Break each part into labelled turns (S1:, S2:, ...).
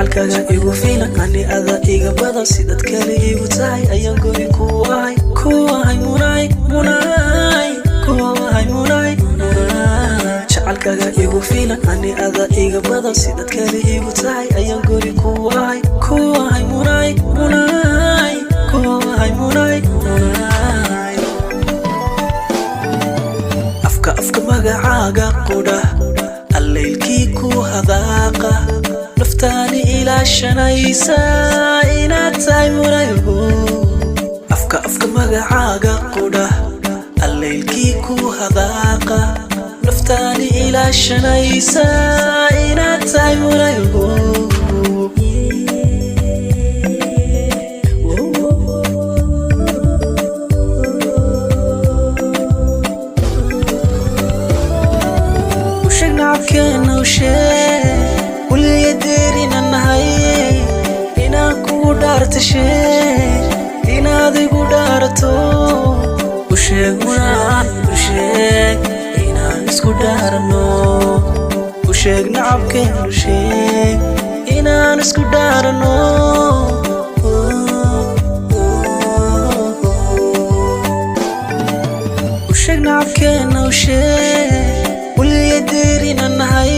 S1: jacaylkaaga igu filan ani ada iga badan sidad kale igu tahay ayaan gooni ku ahay munay jacaylkaaga igu filan ani ada iga badan sidad kale igu tahay ayaan gooni ku ahay munay afka magacaaga qudha allaylkii ku hadaaqa naftaani ilaashanaysa inaad tahay munayo afka magacaaga qudha allaylkii ku hadaaqa naftaani ilaashanaysa inaad tahay munayo nacabkeena u sheeg weliya deerina nahay inaan kugu dhaarta sheeg inaad igu dhaarato u sheeg inaan isku dhaarano u sheeg nacabkeena u sheeg inaan isku dhaarano u sheeg nacabkeena u sheeg weliya deerina nahay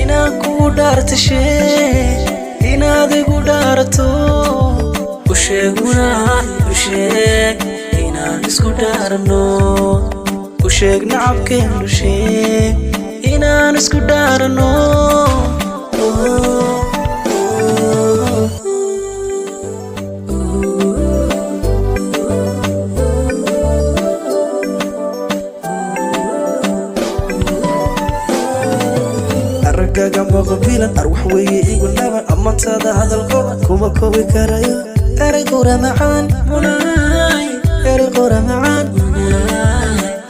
S1: inaan kugu dhaarta sheeg inaad igu dhaarato u sheeg inaan isku dhaarano u sheeg nacabkeena u sheeg inaan isku dhaarano araggaga maqbilan arwax weeye igu naban amantaada hadalkooda kuma koobi karayo erayqura macaan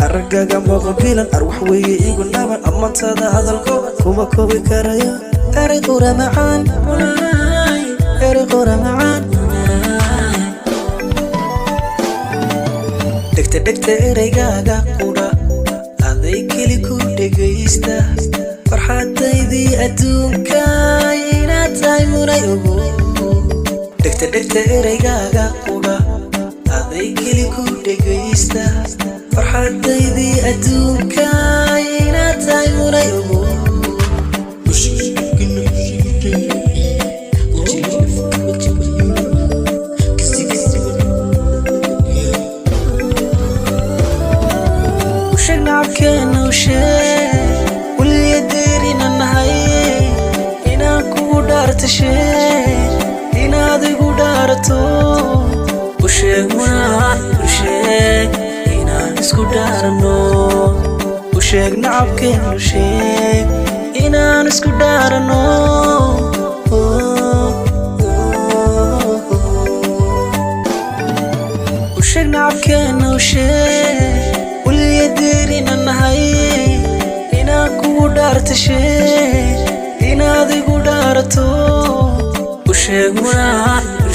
S1: araggaga maqbilan arwax weeye igu naban amantaada hadalkooda kuma koobi karayo erayqura macaan dhegta eraygaaga qudha aday keli ku dhegaysta farxadaydii adduunka inaad tahay munayo dhegta eraygaaga qudha aday keli ku dhegaysta farxadaydii adduunka inaad tahay munayo u sheeg nacabkeena u sheeg weliya deerina nahay inaan kugu dhaarta sheeg inaad igu dhaarato u sheeg inaan isku dhaarano u sheeg nacabkeena u sheeg inaan isku dhaarano u sheeg nacabkeena u sheeg weliya deerina nahay inaan kugu dhaarta sheeg inaad igu dhaarato u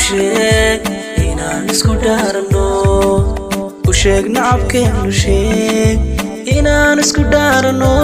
S1: sheeg inaan isku dhaarano u sheeg nacabkeena u sheeg inaan isku dhaarano